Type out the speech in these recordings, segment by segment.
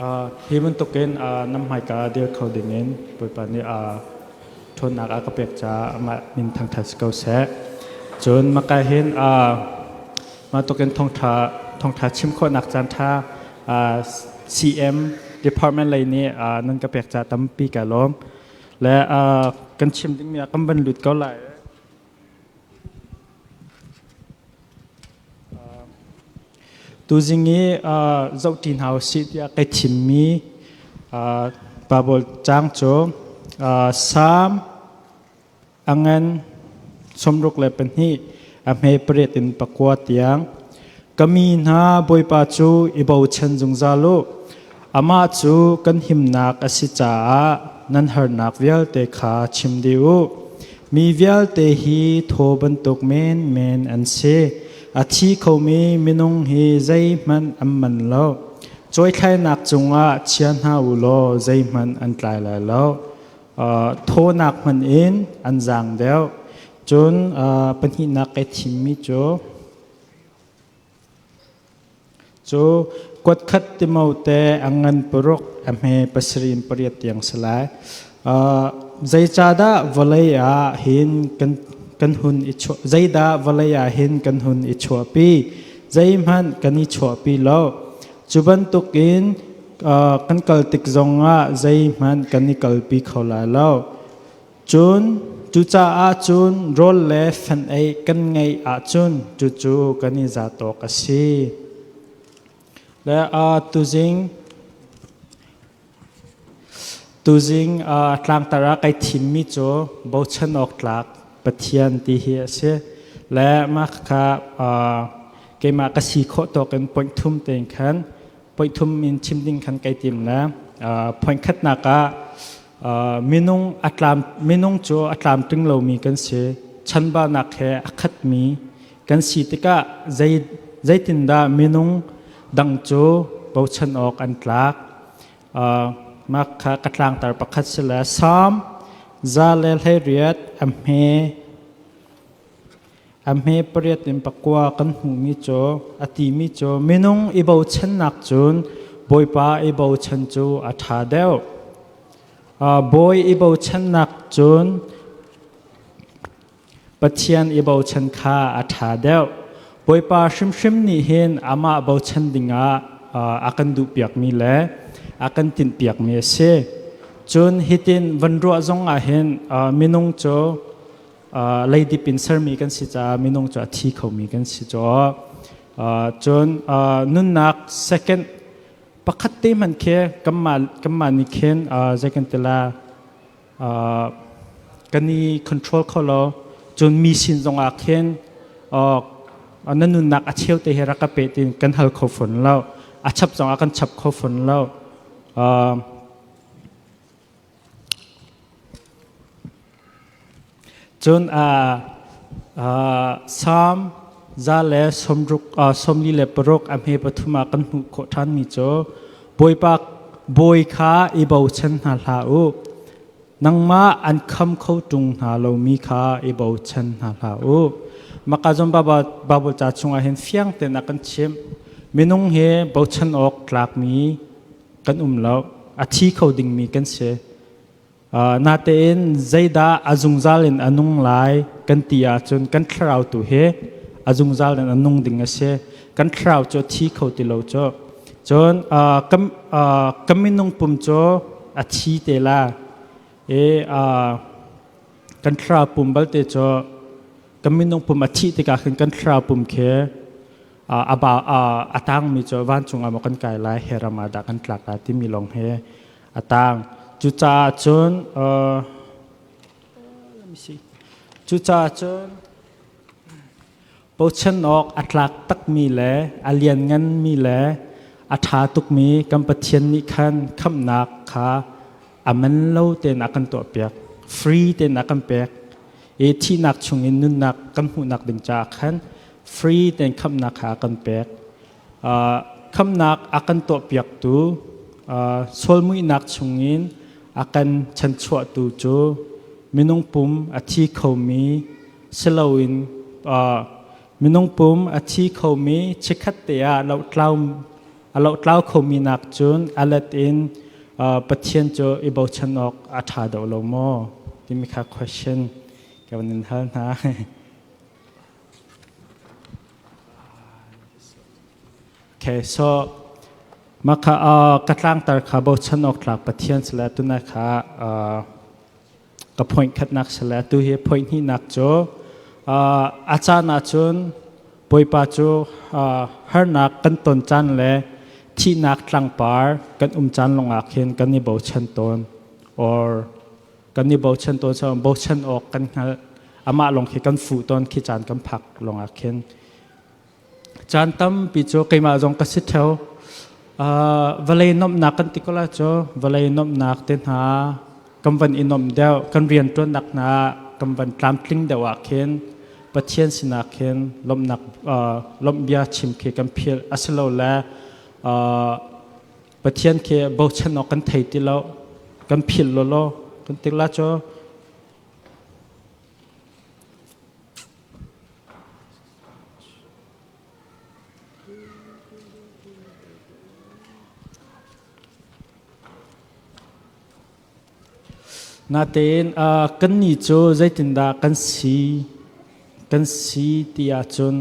hi mun token nam hai ka dir khodingen poipani thon nak akapek cha ama min thang thas ko se chun maka hin ma token thong tha chim kho nak chan tha CM department lai ni nan ka pek cha tampi ka lomและกันชิมดิ้งเนี่ยกันบรรลุเกาไหลตัวจริงนี้เจ้าทีนเฮาสิที่ไอชิมมีบาบลจางโจสามอังเงินสมรุกเลยเป็นที่อเมเปรตินปะกวาดยังก็มีนาบอยปาจูอิบาวเชนจุงซาลุอามาจูกันหิมนักอสิจานั้นหานักเวลเตขาชิมดิวมีเวลเตฮีโทบันตุกเมนอันเซอาทิเขามีมินุงฮีใจมันอัมมันแล้วจอยใครนักจงอาเชียนหาอุโลใจมันอันตรายแล้วโทนักมันเองอันจางเดียวจนเป็นหินักไอทิมมิโจกดขัดติมเอาแต่อังเงินปรกอเมปสริมปริยติยังสลายใจจ้าดาวลัยาเห็นกันหุนอิชวใจดาวลัยาเห็นกันหุนอิชวปีใจมันกันอิชวปีแล้วจุบันตุกินกันกัลติกจงอาใจมันกันอิกัลปีเขาลาแล้วจูจ้าอาจุนโรลเลฟันไอกันไงอาจุนจูกันอิจาโตกัสีและตุจิงทางตระไกทิมมิโจบอชันออกหลักปะเทียนที่เฮียเสและมักค่ะเกมากสีโคตกันปอยทุ่มเต็งขันปอยทุ่มมินชิมดิ้งขันไกติมแล้วพอยขัดนักมินุงอัตลามมินุงโจอัตลามตึงเรามีกันเสชันบ้านักแค่อักขัดมีกันสีติกะใจตินดามินุงดังโจบอชันออกอันหลักมักกัดลางตาประคัตเสลซ้ำซาเลเฮเรียดอเมเปรียติมปะกวากันหูมิโจอติมิโจมินุงอิบาวชันนักจุนบอยป้าอิบาวชันจูอัฐาเดวบอยอิบาวชันนักจุนปัจเจียนอิบาวชันคาอัฐาเดวบอยป้าชิมนี่เห็นอามาอิบาวชันดิงอากันดูเปียกมีแลakan tin piak me se chun hitin vanro zong a hen minung cho lady pinser mi kan si cha minung cho thi kho mi kan si cho chun nun nak second pakhat te man khe kamma ni khen second tela kani control kholo chun mi sin zong a khen nan nun nak a cheu te hera ka pe tin kan hal kho phon lo a chap zong a kan chap kho phon loจนสามซาเลสมลีเลปรกอเมปทุมากันหุโคทันมิโจบอยปักบอยขาอิบาวชันฮาลาอุนังมาอันคำเขาตุงฮาโลมีขาอิบาวชันฮาลาอุมักจอมบาบจ่าชงอาเห็นเฟียงเตนักันเชื่อมมินุงเฮบาวชันออกหลักมีกันแล้วอาชีเขาดิ่งมีกันเสียนาเตนใจดาอาจุงซาลินอนุงไลกันตีอาจนกันคราวตัวเฮอาจุงซาลินอนุงดิ่งเสียกันคราวจที่เขาติโลจจนกัมมินุงปุ่มจอาชีเตลากันคราวปุ่มบัลเตจกัมมินุงปุ่มอาชีติกาขึ้นกันคราวปุ่มเคอาตังมีจวันจงอามกันไกลเฮรามาดากันหลักที่มีลงเฮอาตังจุจ่าจนจุจ่าจนปูชันออกอัตลักตักมีแลอาเลียนเงินมีแลอัฐาตุกมีกัมปเทียนนิคันคำนักขาอามันเล่าเตนักกันตัวเปียกฟรีเตนักกันเปียกที่นักชงอินนุนักกันหูนักดึงจากขันฟรีแต่คำนักหากันเปียกคำนักอากันตัวเปียกตูสวลมุยนักชงอินอากันชันชวตูจูมินุงปุ่มอาทิเขามีเซลวินมินุงปุ่มอาทิเขามีเช็คขัดเตียเรา alo tlau khomi nak chun alat in pathian cho ibo chanok atha do lo mo timi kha question kawanin hal na okay so maka katlang tar kha bo chanok tlak pathian sala tu na kha ka point khat nak sala tu he point hi nak cho acha na chun poipa chu har nak kan ton chan le thi nak tlang par kan chan longa khen kan ni bo chan ton or kan ni bo chan ton so bo chan ok kan ama long khi kan fu ton khi chan kan phak longa khen chan tam pi cho keima jong ka sit theo valai nom nak kan tikola cho valai nom nak ten ha kam van inom deu kan rian ton nak na kam van tlam tling dewa khen pathian sina khen lom nak lom bia chim ke kam phil aslo la pathian ke bo chan ok kan thei ti lo kan phil lo kan tikla cho natin kan ni cho zaitinda kan si tia chun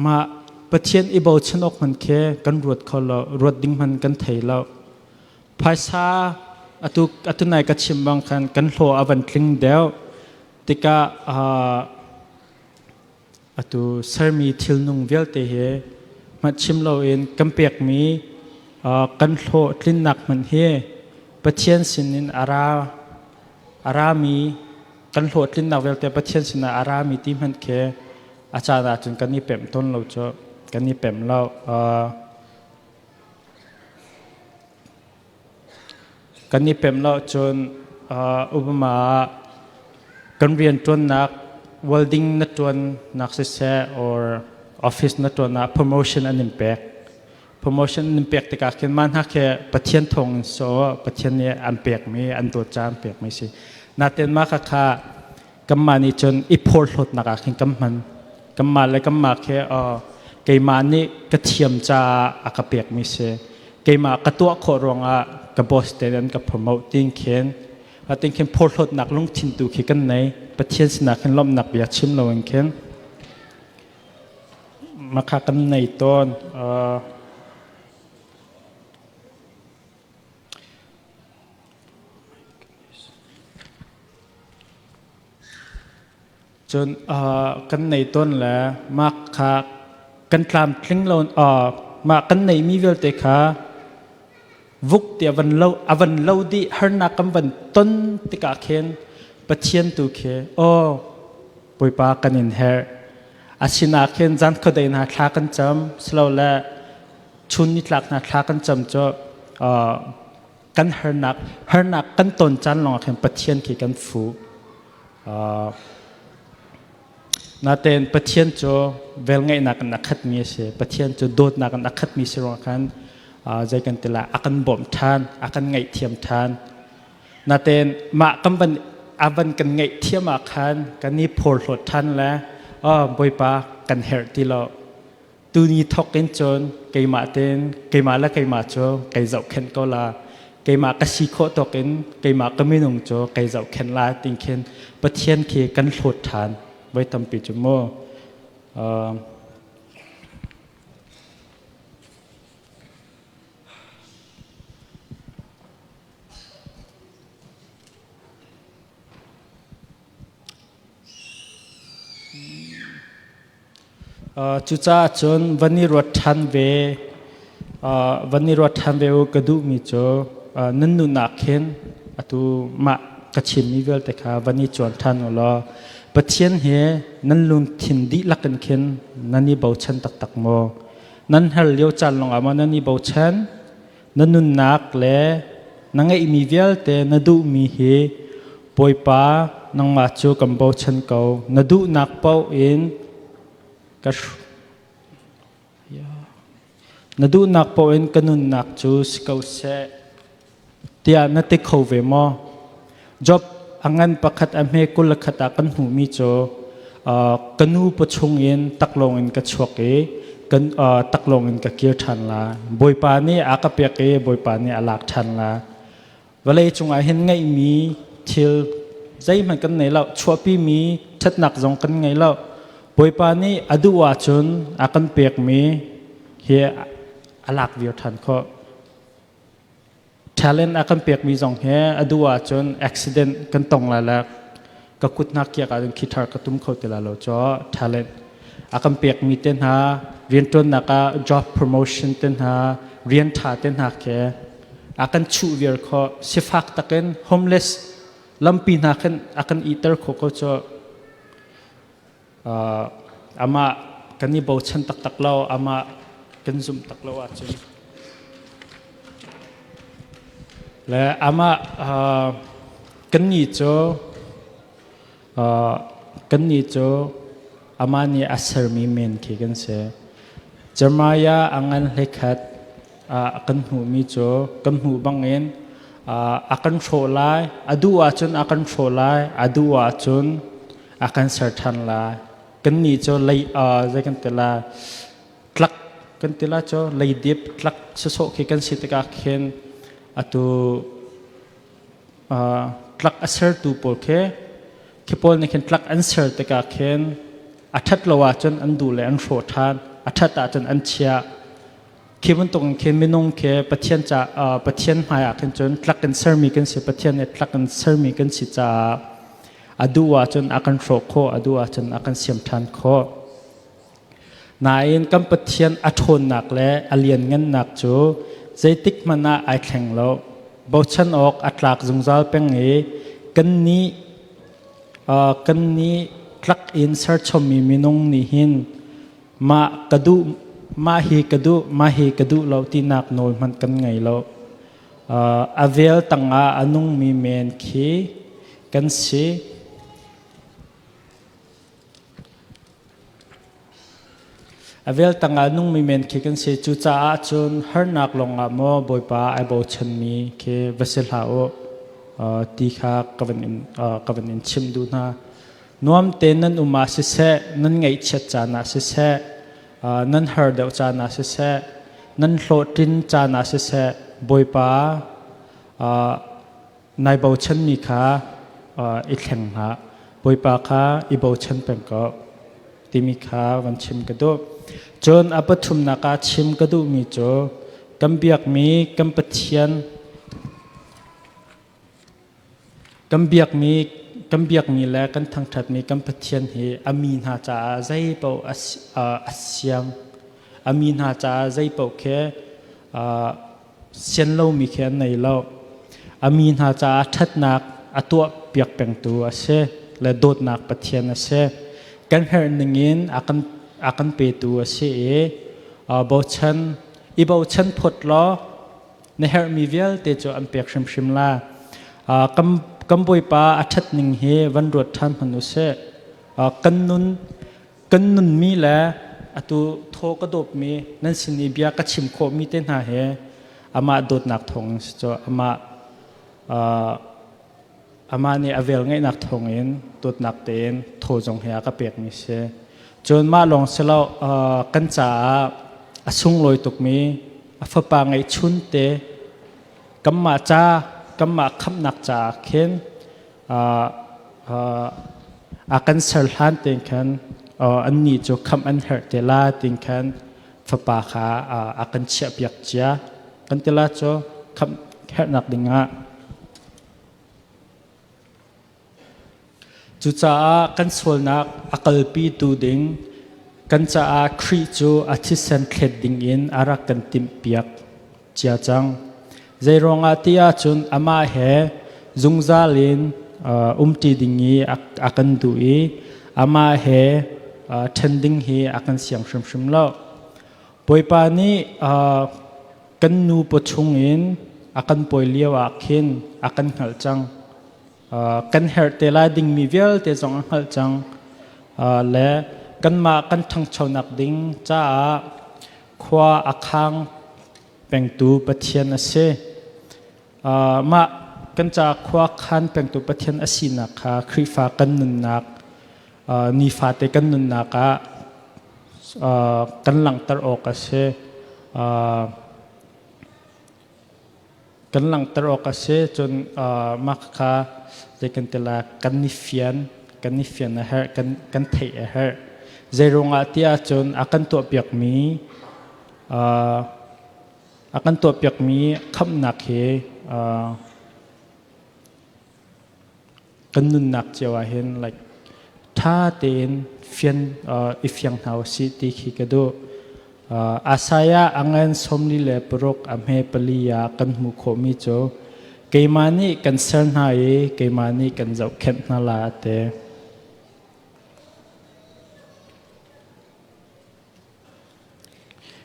ma pathian ibo chanok man khe kan ruat kholo ruat ding man kan thei lo phaisa atu nai ka chim bang khan kan hlo avan tling deu tika atu sarmi thil nung vel te he ma chim lo in kan pek mi kan hlo tlin nak man he pathian sinin arami kan hlo tlin nak vel te pathian sina arami ti man khe achara chun kan ni pem ton lo cho kan ni pem lo kan ni pem lo chun ubama kan rian ton nak welding na ton nak se or office na ton na promotion and impact promotion impact te ka khen man ha khe pathian thong so pathian ne impact me an to cham impact me si na ten ma kha kammani chun ipol hlot na ka khen kamma le kamma khe keima ni ka thiam cha akapek mi se keima ka to kho ronga ka boss te dan ka promoting khen ating khen pol hlot nak lung thin tu khi kan nei pathian sina khen lom nak bia chim lo ang khen ma kha kan nei tonจนกันในต้นแล้วมาค่ะกันตามทลิงเรามากันในมีเวลเตค่ะวุกเดียวันเราดีฮาร์นักกันวันต้นติกาเคนปัจเจียนตุเคโอ้ปุยปากันอินเฮร์อาชินาเคนจันก็ได้นาทากันจำสโลและชุนนิทลักนาทากันจำจะกันฮาร์นักกันต้นจันลองเคนปัจเจียนคือกันฟูนาเตนปะเทียนโจเวลไงนักนักขัดมีเสปะเทียนโจโดดนักนักขัดมีเสรองกันใจกันติละอากันบ่มทานอากันไงเทียมทานนาเตนมากำบันอาบันกันไงเทียมอาคันกันนี่โพลหดทันแล้วบอยปากันเฮร์ติเราตูนี้ทอกกันจนไกมาเตนไกมาและไกมาโจไกเจ้าเข็นก็ลาไกมากระชิโคตอกกันไกมาก็ไม่นงโจไกเจ้าเข็นลาติงเข็นปะเทียนเคกันหดทานไว้ทำปีจุโมจุจ้าจนวันนี้รถทันเวกระดูมีโจนั่นนุนักเห็นตุมากระชิมมีเวลแต่ค่ะวันนี้จวนทันอลอปะเทียนเฮนั่นลุนทินดีลักกันเข็นนั่นนี่เบาชันตักโมนั่นฮัลเลียวจันลงอามานั่นนี่เบาชันนั่นนุนักเล่นั่งไอมีเวลแต่นั่นดูมีเฮปอยป้านั่งมาจูกับเบาชันเก่านั่นดูนักเป้าเองก็นั่นดูนักเป้าเองกันนุนักจูสเกาเสเตียนั่นติเขาเวมอจบอังงั้นประคัดอเมกุลขัดกันหูมีโจกันหูประชงเย็นตักลงเอ็นกระชวก กันตักลงอินกับเกียร์ทันละบอยปานี่อากาเปียกบอยปานี่อลากทันละเวลาจงอาเห็นไงมีทิลใจมันกันไงเราชัวปีมีทัดหนักจงกันไงเราบอยปานี่อดูว่าจนอากันเปียกมีเฮียอลากวิวทันก็talent akan pek mi jong he adua chon accident kan tong la la ka kutna kya ka khitar ka tum khot la lo cho talent akan pek mi ten ha rian ton na ka job promotion ten ha rian tha ten ha ke akan chu ver kho sifak taken homeless lampi na kan akan eater kho ko cho ama kani bo chan tak tak lo ama kan zum tak lo a chonและอามากันนี่โจอามานี่อาศัยมีเมนขี้กันเสจร์มายาอังันเล็กขัดกันหูมีโจกันหูบางเงินอากันโชว์ไลอดูว่าจนอากันโชว์ไลอดูว่าจนอากันเสร์ทันไลกันนี่โจเลยใจกันเตล่าคลักกันเตล่าโจเลยดิบคลักสุโขขี้กันสิตกาเข็นatau klak answer tu polke kipol ni ken klak answer te ka ken athat lawa chon andu le an ro than athat ta chon an chia kibun tong ken minong ke pathian haya ken chon klak answer mi ken se pathian ne klak answer mi ken si cha aduwa chon akan ro kho aduwa chon akan siam than kho nain kam pathian athon nak le alien ngan nak chu zaitik mana ai thleng lo bochan ok atlak zungzal peng e kan ni tlak in sar chomi minong ni hin ma hi kadu lo ti nak nol man kan ngai lo avel tanga anung mi men khi kan si avel tanga nung mi men khi kan se chu cha a chun har nak longa mo boipa ai bo chan mi ke vasel ha o ti kha kavan in chim du na nuam te nan uma se nan ngai chet cha na se nan har deu cha na se nan hlo tin cha na se boipa nai bo chan mi kha i thleng ha boipa kha i bo chan peng ko ti mi kha van chim ka doจนอปทุมนักชิมกระดูมีโจกำเบียกมีกำปะเทียนกำเบียกมีและกันทางถัดมีกำปะเทียนเฮอามีนหาจ่าใจเป่าอัศยมอามีนหาจ่าใจเป่าแค่เส้นเล่ามีแค่ในเล่าอามีนหาจ่าทัดนักตัวเปียกแปงตัวเสและโดดนักปะเทียนเสกันเฮร์นึงอินakan petu ase bauchan i bauchan photlo neher mi vel te cho an pek shim la kam boipa athat ning he van rot than hanu se kannun mi la atu tho ka dop mi nan sini bia ka chim kho mi te na he ama dot nak thong cho ama ni avel ngai nak thong in dot nak ten tho jong he ka pek mi seจนมาลองเสลากันจ่าสุ่งลอยตกมีฟ้าปางไอชุนเตกัมมาจ้ากัมมาคำนักจ่าเข็นอากันเสลฮันติงคันอันนี้จะคำอันเฮร์เตลาติงคันฟ้าปาขาอากันเชียบยักจ้ากันเตลาจะคำเฮร์นักดิงะจุจ้ากันส่วนนักอักลปีตูดิงกันจ้าครีจูอาทิสันเคลดดิงอินอารักกันติมเปียกเจียจังใจรองอาทิอาจุนอามาเฮจุงซาลินตีดิงีอากันดูอีอามาเฮเทนดิงเฮอากันเสียงชิมเล่าปอยปานี้กันนูปชงอินอากันปอยเลี้ยวอาคินอากันหัลจังกันเฮร์เตลาดิงมีเวลเตจงหัลจังและกันมากันทั้งชาวนักดิงจ้าขวาอักขังเป็นตูปะเทียนเสมากันจะขวาขันเป็นตูปะเทียนอสินักครีฟ้ากันนุนนักนีฟ้าเตกันนุนนัก กันหลังตรอกก็เสกันหลังตรอกก็เสจนมักค่ะจะกันตละกันนิเฟียนนะฮะกันเทะฮะเจรงอาที่จนอากันตัวเปียกมีอากันตัวเปียกมีคำหนักเหกันนุนหนักเจ้าเห็น like ถ้าเต็นเฟียนอีฟยังเฮาสิติขีกระดูอาศัยอังเงินสมนิเลปรกอเมปลียากันมุขมิโจเกมานีกันเซนหายเกมานีกันเจ้าเข็นนาลาเต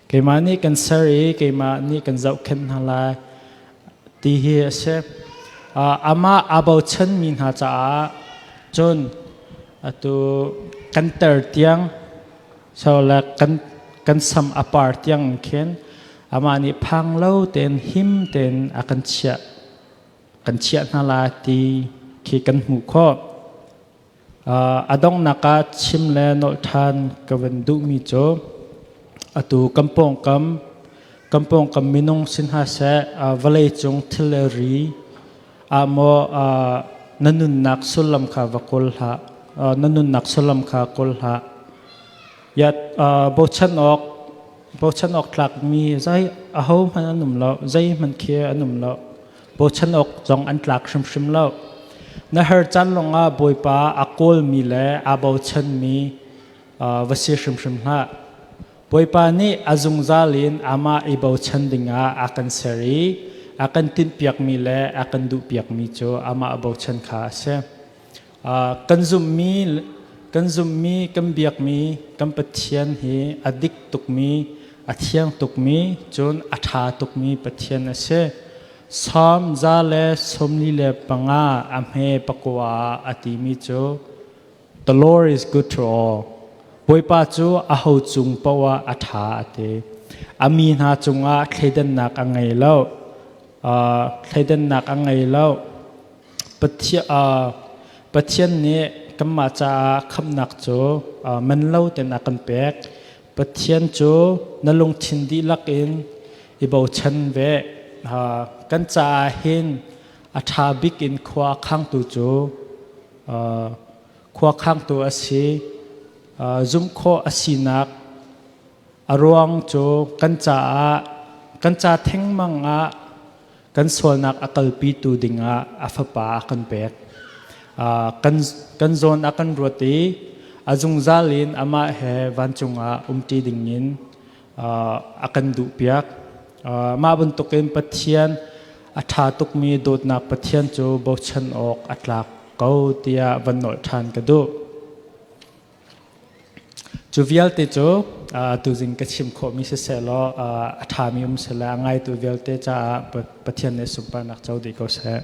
เกมานีกันเซรีเกมานีกันเจ้าเข็นนาลาที่เฮเซอามาอาบาวชันมินหาจ้าจนตัวกันเตอร์เตียงชาวละกันซัมอพาร์ตยังเข็นอามานี่พังเล่าเต็นหิมเต็นอากันเชียนาลาตีขี้กันหูข้ออดองนักชิมเลนอทานกวนดูมิโจตัวกัมปองมินงสินหาเสวเลจงทิลรีโมนันุนนักสุลัมขาวกลหะนันุนนักสุลัมขากลหะยัดบชันออกหลักมีใจอาหูมันอันนุ่มแล้วใจมันเคียอันนุ่มแล้วบชันออกจงอันหลักชิมแล้วนั่นเหรอจันลงบอยป้าอากลมีเล่บชันมีวสีชิมละบอยป้านี่อาจุงซาลินอามาบชันดิ่งอากันเสรีอากันตินเปียกมีเล่อากันดูเปียกมีโจอามาบชันขาเสกันซุมมีกันเบียกมีกันปะเทียนเฮอดิกตุกมีอเทียงตุกมีจนอัฐาตุกมีปะเทียนเสสอมซาเลสมนิเลปังอาอัมเฮปกวาอติมิโจ The Lord is good to all บอยป้าจูอาหูจุงปวะอัฐาเตอามีนาจุงอาเคยดันนักอังไงเล่าปะเทียนนี้กำมาจะคำนักโจมันเล่าแต่นักกันเป็กปะเทียนโจนั่งลงทินดีลักอินบาวชันเวกันจะเห็นอัฐาบิกินขวาข้างตัวโจขวาข้างตัวอาศัยจุ่มโคอาศัยนักอารวงโจกันจะเทงมังกันส่วนนักอักลปีตูดิงอาฟปากันเป็กกันโซนakan roti azung zalin ama he wancunga umti dingin akan du piak ma buntukin pathian atha tukmi dotna pathian chu bochan ok atlak kau tia vanol than kadu chuvial te chu tu jing ka chim kho mi se selo atha mi sela ngai tu vial te cha pathian ne super nak chau di ko se